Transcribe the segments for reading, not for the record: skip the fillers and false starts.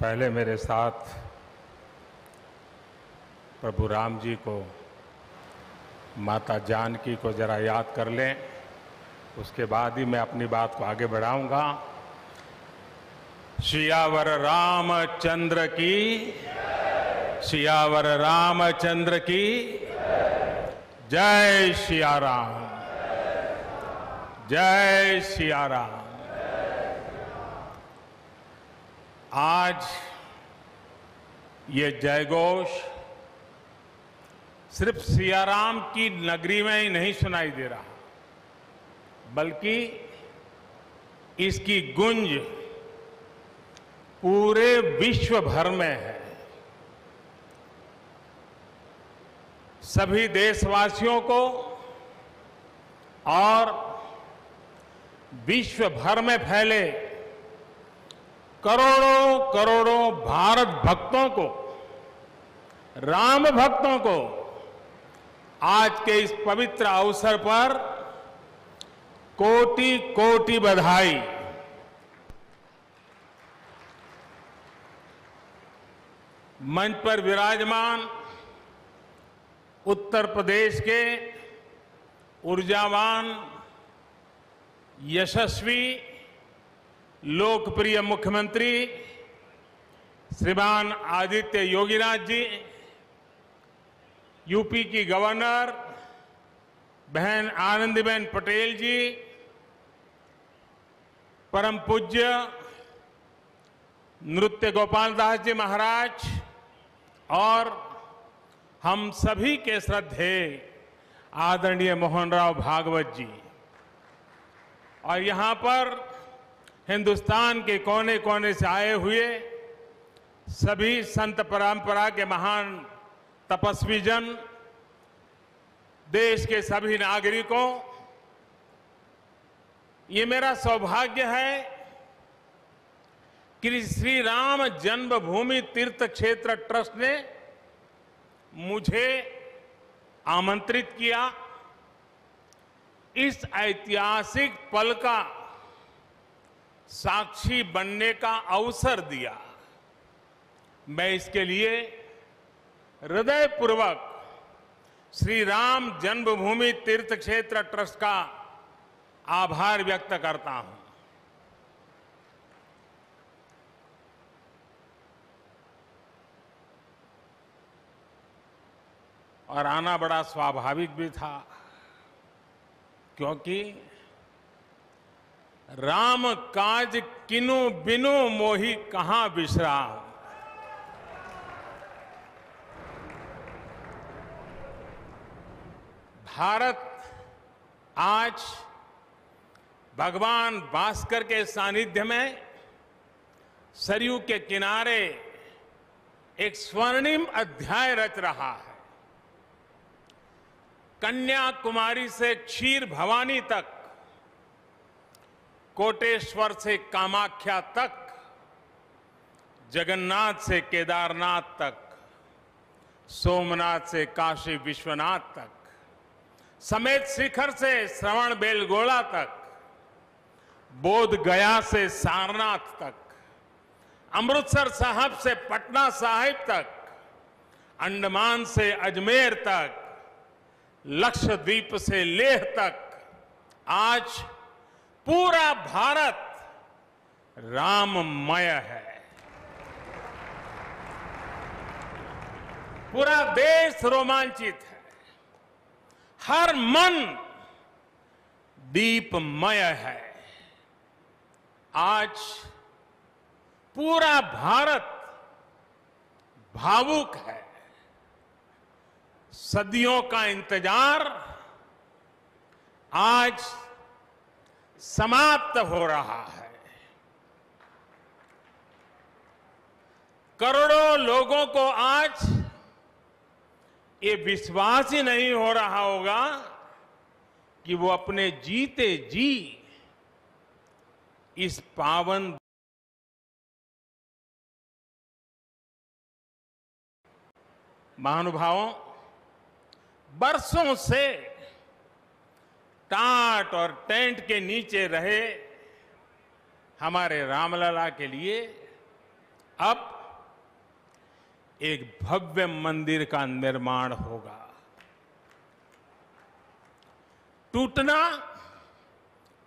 पहले मेरे साथ प्रभु राम जी को, माता जानकी को जरा याद कर लें, उसके बाद ही मैं अपनी बात को आगे बढ़ाऊंगा। सियावर रामचंद्र की, सियावर रामचंद्र की जय सिया राम, जय सिया राम। आज ये जयघोष सिर्फ सियाराम की नगरी में ही नहीं सुनाई दे रहा, बल्कि इसकी गूंज पूरे विश्व भर में है। सभी देशवासियों को और विश्व भर में फैले करोड़ों करोड़ों भारत भक्तों को, राम भक्तों को आज के इस पवित्र अवसर पर कोटि कोटि बधाई। मंच पर विराजमान उत्तर प्रदेश के ऊर्जावान, यशस्वी, लोकप्रिय मुख्यमंत्री श्रीमान आदित्य योगीनाथ जी, यूपी की गवर्नर बहन आनंदीबेन पटेल जी, परम पूज्य नृत्य गोपाल दास जी महाराज और हम सभी के श्रद्धेय आदरणीय मोहन राव भागवत जी, और यहां पर हिंदुस्तान के कोने कोने से आए हुए सभी संत परंपरा के महान तपस्वी जन, देश के सभी नागरिकों, ये मेरा सौभाग्य है कि श्री राम जन्मभूमि तीर्थ क्षेत्र ट्रस्ट ने मुझे आमंत्रित किया, इस ऐतिहासिक पल का साक्षी बनने का अवसर दिया। मैं इसके लिए हृदयपूर्वक श्री राम जन्मभूमि तीर्थ क्षेत्र ट्रस्ट का आभार व्यक्त करता हूं। और आना बड़ा स्वाभाविक भी था, क्योंकि राम काज किनु बिनु मोहि कहां बिसराम। भारत आज भगवान भास्कर के सानिध्य में सरयू के किनारे एक स्वर्णिम अध्याय रच रहा है। कन्याकुमारी से क्षीर भवानी तक, कोटेश्वर से कामाख्या तक, जगन्नाथ से केदारनाथ तक, सोमनाथ से काशी विश्वनाथ तक, समेत शिखर से श्रवण बेलगोला तक, बोध गया से सारनाथ तक, अमृतसर साहब से पटना साहिब तक, अंडमान से अजमेर तक, लक्षद्वीप से लेह तक, आज पूरा भारत राममय है। पूरा देश रोमांचित है, हर मन दीपमय है। आज पूरा भारत भावुक है। सदियों का इंतजार आज समाप्त हो रहा है। करोड़ों लोगों को आज ये विश्वास ही नहीं हो रहा होगा कि वो अपने जीते जी इस पावन महानुभावों, बरसों से टाट और टेंट के नीचे रहे हमारे रामलला के लिए अब एक भव्य मंदिर का निर्माण होगा। टूटना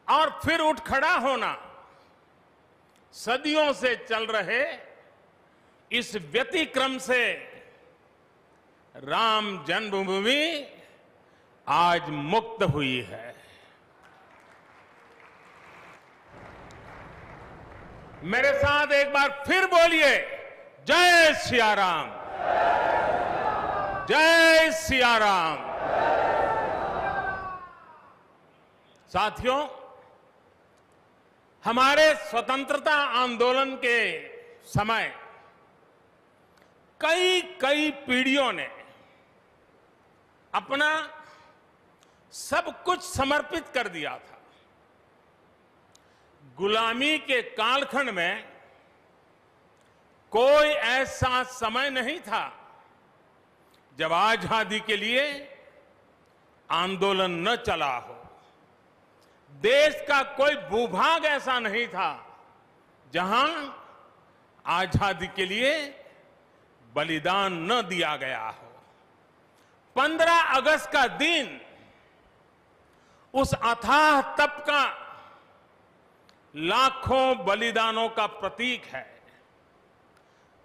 और फिर उठ खड़ा होना सदियों से चल रहे इस व्यतिक्रम से राम जन्मभूमि आज मुक्त हुई है। मेरे साथ एक बार फिर बोलिए, जय सिया राम, जय सिया राम। साथियों, हमारे स्वतंत्रता आंदोलन के समय कई पीढ़ियों ने अपना सब कुछ समर्पित कर दिया था। गुलामी के कालखंड में कोई ऐसा समय नहीं था जब आजादी के लिए आंदोलन न चला हो। देश का कोई भूभाग ऐसा नहीं था जहां आजादी के लिए बलिदान न दिया गया हो। 15 अगस्त का दिन उस अथाह तप का लाखों बलिदानों का प्रतीक है।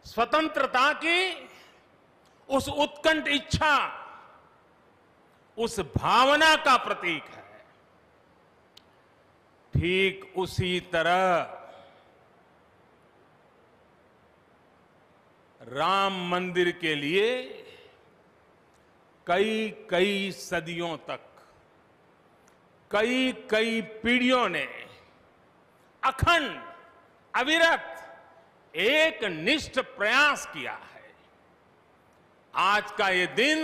स्वतंत्रता की उस उत्कंठ इच्छा, उस भावना का प्रतीक है। ठीक उसी तरह राम मंदिर के लिए कई सदियों तक कई पीढ़ियों ने अखंड अविरत एक निष्ठ प्रयास किया है। आज का ये दिन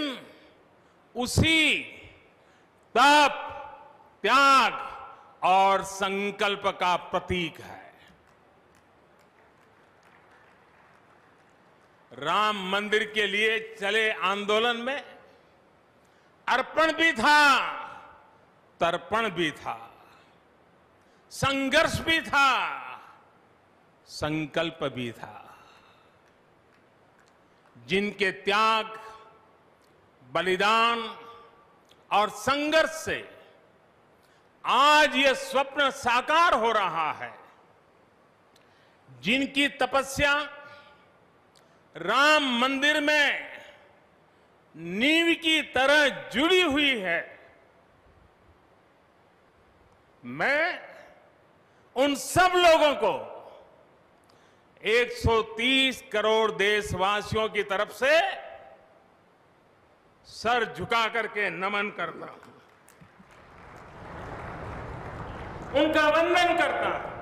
उसी तप, त्याग और संकल्प का प्रतीक है। राम मंदिर के लिए चले आंदोलन में अर्पण भी था, तर्पण भी था, संघर्ष भी था, संकल्प भी था। जिनके त्याग, बलिदान और संघर्ष से आज ये स्वप्न साकार हो रहा है, जिनकी तपस्या राम मंदिर में नींव की तरह जुड़ी हुई है, मैं उन सब लोगों को 130 करोड़ देशवासियों की तरफ से सर झुका करके नमन करता हूं, उनका वंदन करता हूं।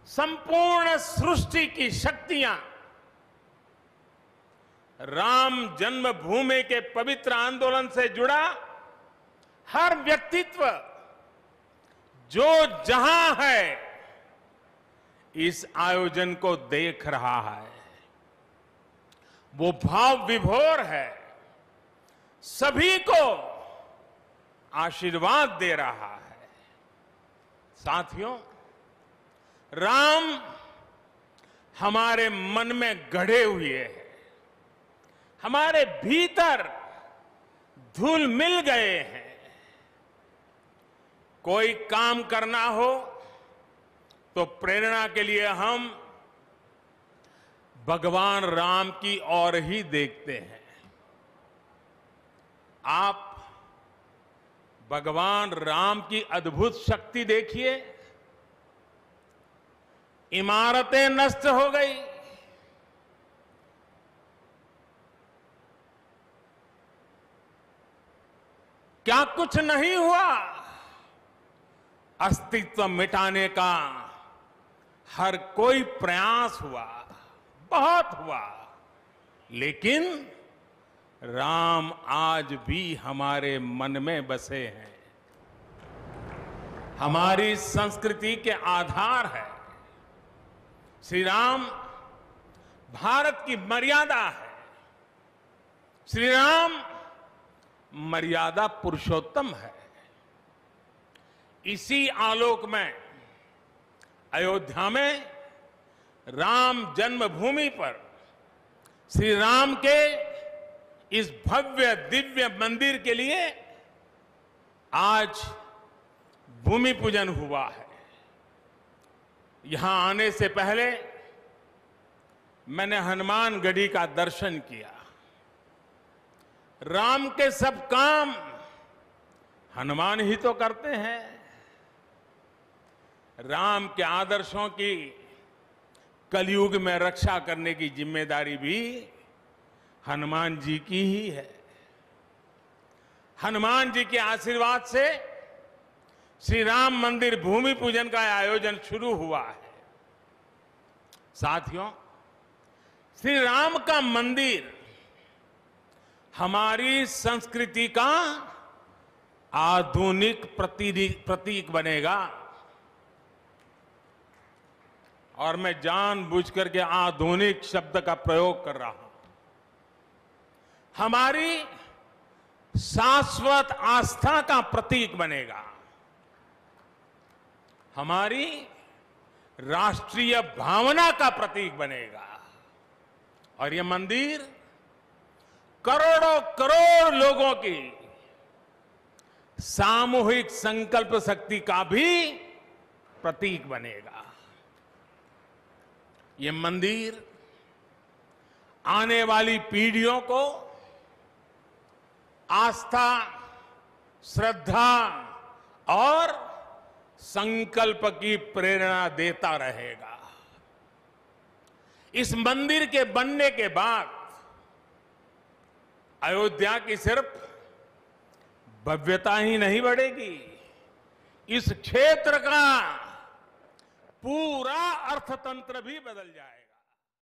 संपूर्ण सृष्टि की शक्तियां राम जन्मभूमि के पवित्र आंदोलन से जुड़ा हर व्यक्तित्व जो जहां है इस आयोजन को देख रहा है, वो भाव विभोर है, सभी को आशीर्वाद दे रहा है। साथियों, राम हमारे मन में गढ़े हुए हैं, हमारे भीतर धुल मिल गए हैं। कोई काम करना हो तो प्रेरणा के लिए हम भगवान राम की ओर ही देखते हैं। आप भगवान राम की अद्भुत शक्ति देखिए। इमारतें नष्ट हो गई, क्या कुछ नहीं हुआ? अस्तित्व मिटाने का हर कोई प्रयास हुआ, बहुत हुआ, लेकिन राम आज भी हमारे मन में बसे हैं, हमारी संस्कृति के आधार है। श्री राम भारत की मर्यादा है। श्री राम मर्यादा पुरुषोत्तम है। इसी आलोक में अयोध्या में राम जन्मभूमि पर श्री राम के इस भव्य दिव्य मंदिर के लिए आज भूमि पूजन हुआ है। यहां आने से पहले मैंने हनुमानगढ़ी का दर्शन किया। राम के सब काम हनुमान ही तो करते हैं। राम के आदर्शों की कलयुग में रक्षा करने की जिम्मेदारी भी हनुमान जी की ही है। हनुमान जी के आशीर्वाद से श्री राम मंदिर भूमि पूजन का आयोजन शुरू हुआ है। साथियों, श्री राम का मंदिर हमारी संस्कृति का आधुनिक प्रतीक बनेगा। और मैं जानबूझकर के आधुनिक शब्द का प्रयोग कर रहा हूं। हमारी शाश्वत आस्था का प्रतीक बनेगा। हमारी राष्ट्रीय भावना का प्रतीक बनेगा। और यह मंदिर करोड़ों करोड़ लोगों की सामूहिक संकल्प शक्ति का भी प्रतीक बनेगा। ये मंदिर आने वाली पीढ़ियों को आस्था, श्रद्धा और संकल्प की प्रेरणा देता रहेगा। इस मंदिर के बनने के बाद अयोध्या की सिर्फ भव्यता ही नहीं बढ़ेगी, इस क्षेत्र का पूरा अर्थतंत्र भी बदल जाएगा।